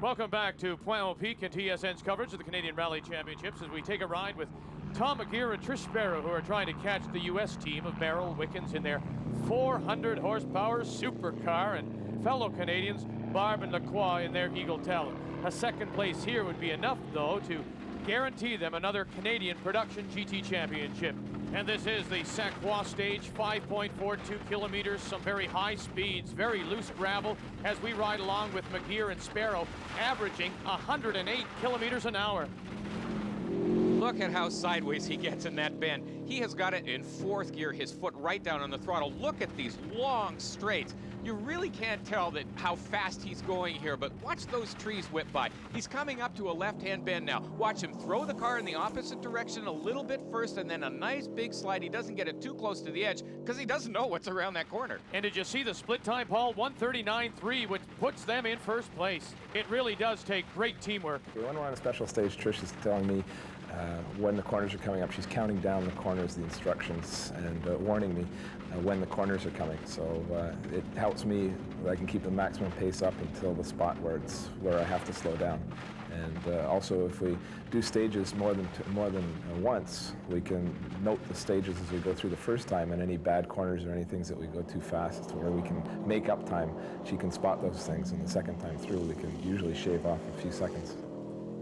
Welcome back to Point au Pic and TSN's coverage of the Canadian Rally Championships as we take a ride with Tom McGeer and Trish Sparrow, who are trying to catch the U.S. team of Merrill Wickens in their 400 horsepower supercar, and fellow Canadians Barb and Lacroix in their Eagle Talon. A second place here would be enough, though, to guarantee them another Canadian production GT championship. And this is the Sacroix stage, 5.42 kilometers, some very high speeds, very loose gravel, as we ride along with McGeer and Sparrow, averaging 108 kilometers an hour. Look at how sideways he gets in that bend. He has got it in fourth gear, his foot right down on the throttle. Look at these long straights. You really can't tell that how fast he's going here, but watch those trees whip by. He's coming up to a left-hand bend now. Watch him throw the car in the opposite direction a little bit first, and then a nice big slide. He doesn't get it too close to the edge because he doesn't know what's around that corner. And did you see the split time, Paul? 1:39.3, which puts them in first place. It really does take great teamwork. When we're on a special stage, Trish is telling me when the corners are coming up. She's counting down the corners, the instructions, and warning me when the corners are coming. So it helps me that I can keep the maximum pace up until the spot where I have to slow down. And also, if we do stages more than once, we can note the stages as we go through the first time, and any bad corners or any things that we go too fast, to where we can make up time. She can spot those things, and the second time through, we can usually shave off a few seconds.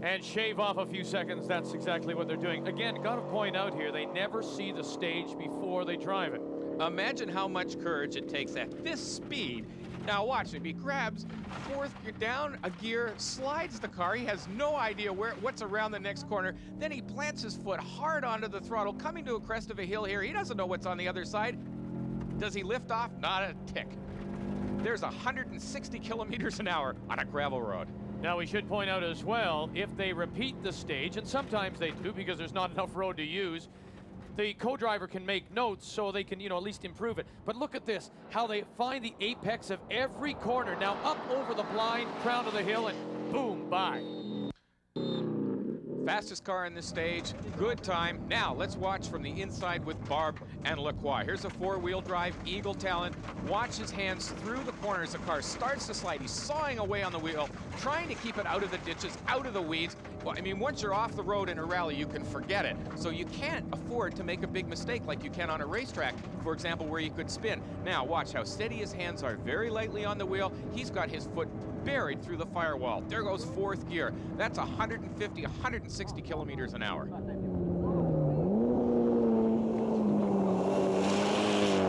And shave off a few seconds, that's exactly what they're doing. Again, got to point out here, they never see the stage before they drive it. Imagine how much courage it takes at this speed. Now watch him, he grabs fourth gear down a gear, slides the car. He has no idea what's around the next corner. Then he plants his foot hard onto the throttle, coming to a crest of a hill here. He doesn't know what's on the other side. Does he lift off? Not a tick. There's 160 kilometers an hour on a gravel road. Now we should point out as well, if they repeat the stage, and sometimes they do because there's not enough road to use, the co-driver can make notes so they can, at least improve it. But look at this, how they find the apex of every corner. Now up over the blind, crown of the hill, and boom, by. Fastest car in this stage, good time. Now let's watch from the inside with Barb and Lacroix. Here's a four-wheel drive Eagle Talon. Watch his hands through the corners. The car starts to slide. He's sawing away on the wheel, trying to keep it out of the ditches, out of the weeds. Well, I mean, once you're off the road in a rally, you can forget it. So you can't afford to make a big mistake like you can on a racetrack, for example, where you could spin. Now watch how steady his hands are, very lightly on the wheel. He's got his foot buried through the firewall. There goes fourth gear. That's 150, 160 kilometers an hour.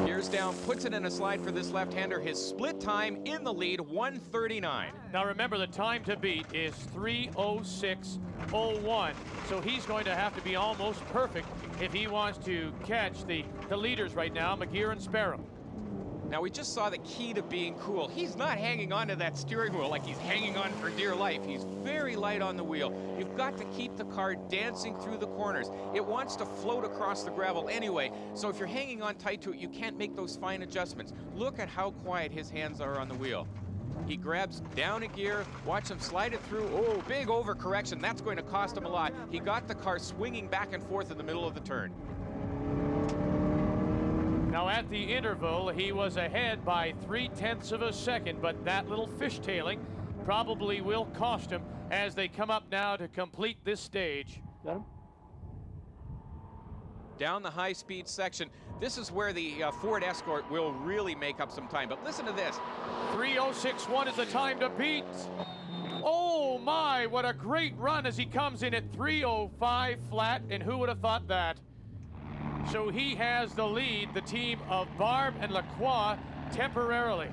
Gears down, puts it in a slide for this left-hander. His split time in the lead, 1:39. Now remember, the time to beat is 3:06.01. So he's going to have to be almost perfect if he wants to catch the leaders right now, McGeer and Sparrow. Now, we just saw the key to being cool. He's not hanging on to that steering wheel like he's hanging on for dear life. He's very light on the wheel. You've got to keep the car dancing through the corners. It wants to float across the gravel anyway, so if you're hanging on tight to it, you can't make those fine adjustments. Look at how quiet his hands are on the wheel. He grabs down a gear, watch him slide it through. Oh, big overcorrection. That's going to cost him a lot. He got the car swinging back and forth in the middle of the turn. Now at the interval, he was ahead by 0.3 of a second, but that little fishtailing probably will cost him as they come up now to complete this stage. Got him? Down the high-speed section, this is where the Ford Escort will really make up some time. But listen to this. 3:06.1 is the time to beat. Oh my, what a great run as he comes in at 3:05 flat, and who would have thought that? So he has the lead, the team of Barb and Lacroix, temporarily.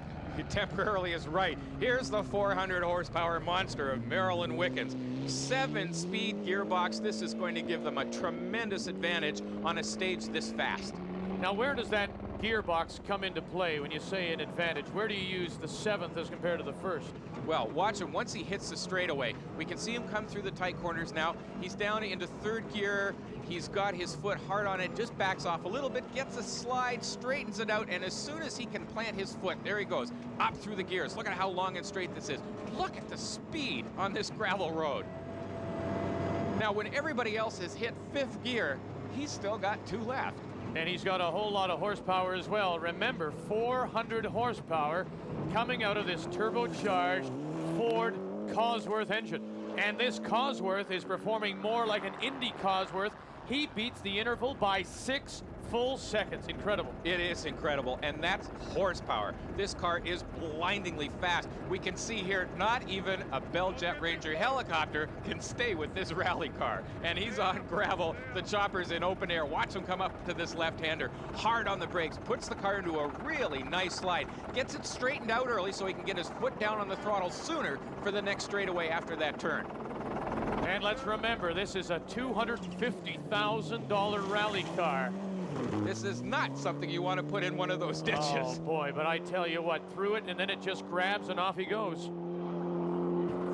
Temporarily is right. Here's the 400 horsepower monster of Merrill and Wickens. 7-speed gearbox. This is going to give them a tremendous advantage on a stage this fast. Now, where does that gearbox come into play when you say an advantage? Where do you use the 7th as compared to the 1st? Well, watch him once he hits the straightaway. We can see him come through the tight corners now. He's down into third gear. He's got his foot hard on it, just backs off a little bit, gets a slide, straightens it out, and as soon as he can plant his foot, there he goes, up through the gears. Look at how long and straight this is. Look at the speed on this gravel road. Now, when everybody else has hit 5th gear, he's still got 2 left. And he's got a whole lot of horsepower as well. Remember, 400 horsepower coming out of this turbocharged Ford Cosworth engine. And this Cosworth is performing more like an Indy Cosworth. He beats the interval by 6 full seconds. Incredible. It is incredible, and that's horsepower. This car is blindingly fast. We can see here, not even a Bell Jet Ranger helicopter can stay with this rally car. And he's on gravel. The chopper's in open air. Watch him come up to this left-hander. Hard on the brakes, puts the car into a really nice slide. Gets it straightened out early so he can get his foot down on the throttle sooner for the next straightaway after that turn. And let's remember, this is a $250,000 rally car. This is not something you want to put in one of those ditches. Oh boy, but I tell you what, through it and then it just grabs and off he goes.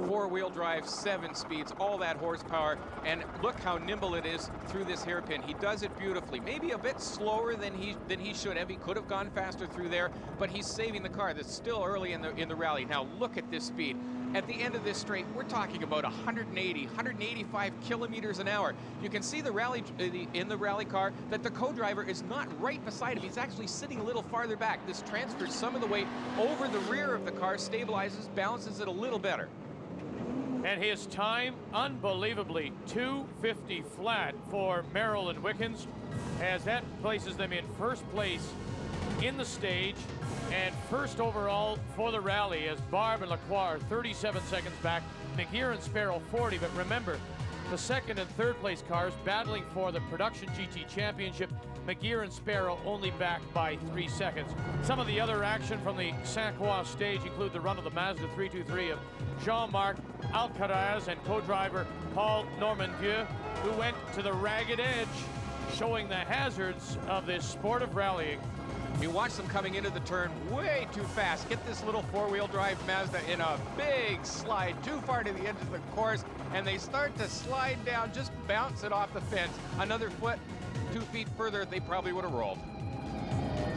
Four-wheel drive, 7 speeds, all that horsepower, and look how nimble it is through this hairpin. He does it beautifully. Maybe a bit slower than he should have. He could have gone faster through there, but he's saving the car. That's still early in the rally. Now look at this speed. At the end of this straight, we're talking about 180, 185 kilometers an hour. You can see the rally in the rally car that the co-driver is not right beside him. He's actually sitting a little farther back. This transfers some of the weight over the rear of the car, stabilizes, balances it a little better. And his time, unbelievably, 250 flat for Merrill and Wickens, as that places them in first place in the stage and first overall for the rally, as Barb and Lacroix are 37 seconds back, McGeer and Sparrow 40. But remember, the second and third place cars battling for the Production GT Championship. McGeer and Sparrow only back by 3 seconds. Some of the other action from the Saint-Croix stage include the run of the Mazda 323 of Jean-Marc ALCAREZ and co-driver Paul Normandeau, who went to the ragged edge, showing the hazards of this sport of rallying. You watch them coming into the turn way too fast. Get this little four-wheel drive Mazda in a big slide too far to the edge of the course, and they start to slide down, just bounce it off the fence. Another foot, 2 feet further, they probably would have rolled.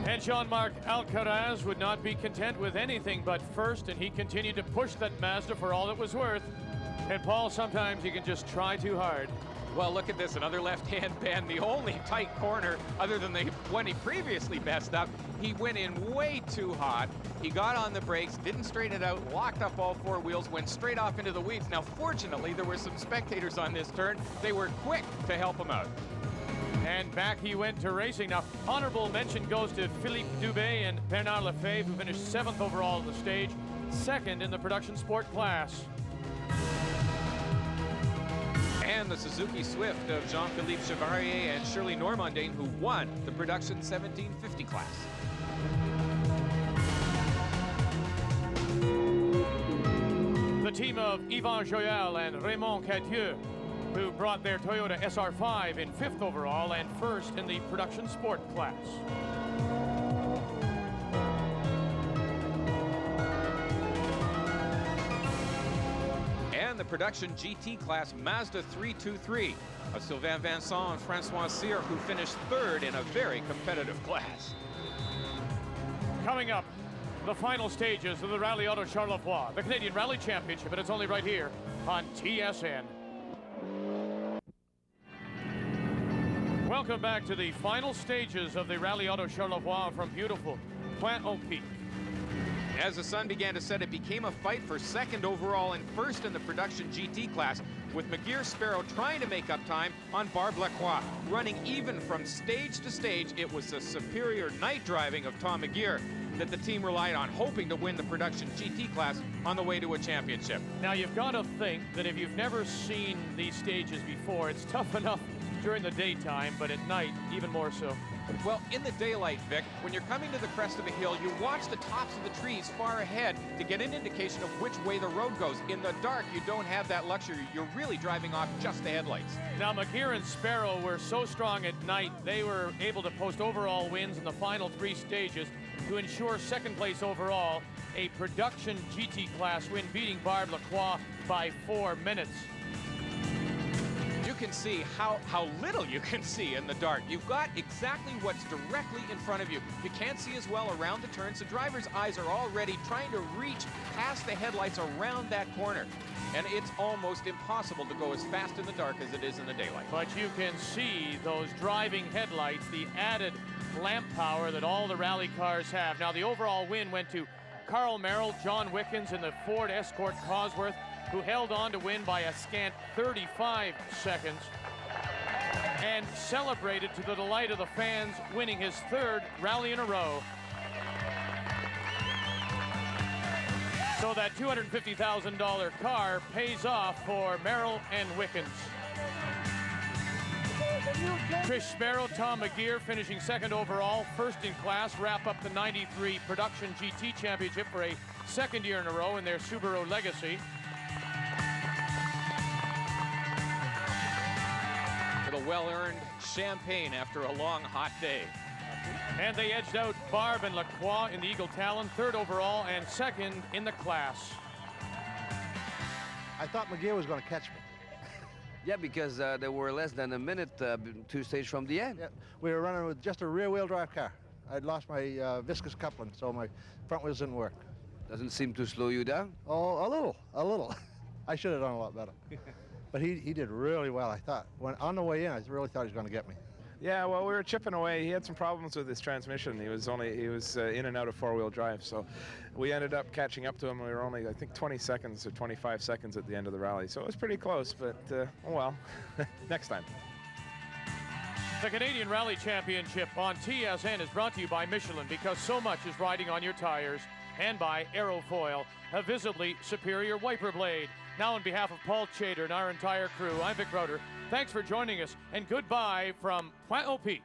And Jean-Marc ALCAREZ would not be content with anything but first, and he continued to push that Mazda for all it was worth. And Paul, sometimes you can just try too hard. Well, look at this, another left-hand bend, the only tight corner other than the one he previously messed up. He went in way too hot. He got on the brakes, didn't straighten it out, locked up all 4 wheels, went straight off into the weeds. Now, fortunately, there were some spectators on this turn. They were quick to help him out. And back he went to racing. Now, honorable mention goes to Philippe DUBE and Bernard Lefebvre, who finished 7th overall on the stage, 2nd in the production sport class. And the Suzuki Swift of Jean-Philippe Chevalier and Shirley Normandin, who won the production 1750 class. The team of Yvan Joyal and Raymond Cadieux, who brought their Toyota SR5 in 5th overall and 1st in the production sport class. And the production GT class Mazda 323 of Sylvain Vincent and Francois Cyr, who finished 3rd in a very competitive class. Coming up, the final stages of the Rally Auto Charlevoix, the Canadian Rally Championship, and it's only right here on TSN. Welcome back to the final stages of the Rally Auto Charlevoix from beautiful Pointe-aux-Pitres. As the sun began to set, it became a fight for 2nd overall and 1st in the production GT class, with McGeer Sparrow trying to make up time on Barb Lacroix. Running even from stage to stage, it was the superior night driving of Tom McGeer that the team relied on, hoping to win the production GT class on the way to a championship. Now, you've got to think that if you've never seen these stages before, it's tough enough during the daytime, but at night, even more so. Well, in the daylight, Vic, when you're coming to the crest of a hill, you watch the tops of the trees far ahead to get an indication of which way the road goes. In the dark, you don't have that luxury. You're really driving off just the headlights. Now, McGeer and Sparrow were so strong at night, they were able to post overall wins in the final 3 stages to ensure 2nd place overall, a production GT class win, beating Barb Lacroix by 4 minutes. You can see how little you can see in the dark. You've got exactly what's directly in front of you. You can't see as well around the turns. The driver's eyes are already trying to reach past the headlights around that corner. And it's almost impossible to go as fast in the dark as it is in the daylight. But you can see those driving headlights, the added lamp power that all the rally cars have. Now, the overall win went to Carl Merrill, John Wickens in the Ford Escort Cosworth, who held on to win by a scant 35 seconds and celebrated to the delight of the fans, winning his 3rd rally in a row. So that $250,000 car pays off for Merrill and Wickens. Trish Sparrow, Tom McGeer finishing 2nd overall, 1st in class, wrap up the 93 Production GT Championship for a 2nd year in a row in their Subaru legacy. With a well-earned champagne after a long, hot day. And they edged out Barb and Lacroix in the Eagle Talon, 3rd overall and 2nd in the class. I thought McGeer was going to catch me. Yeah, because they were less than a minute 2 stages from the end. Yeah, we were running with just a rear-wheel drive car. I'd lost my viscous coupling, so my front wheels didn't work. Doesn't seem to slow you down? Oh, a little. I should have done a lot better. But he did really well, I thought. When on the way in, I really thought he was going to get me. Yeah, well, we were chipping away. He had some problems with his transmission. He was in and out of 4-wheel drive, so we ended up catching up to him. We were only, I think, 20 seconds or 25 seconds at the end of the rally, so it was pretty close, but oh well, next time. The Canadian Rally Championship on TSN is brought to you by Michelin, because so much is riding on your tires, and by Aerofoil, a visibly superior wiper blade. Now, on behalf of Paul Chater and our entire crew, I'm Vic Roeder. Thanks for joining us, and goodbye from Pointe-aux-Peak.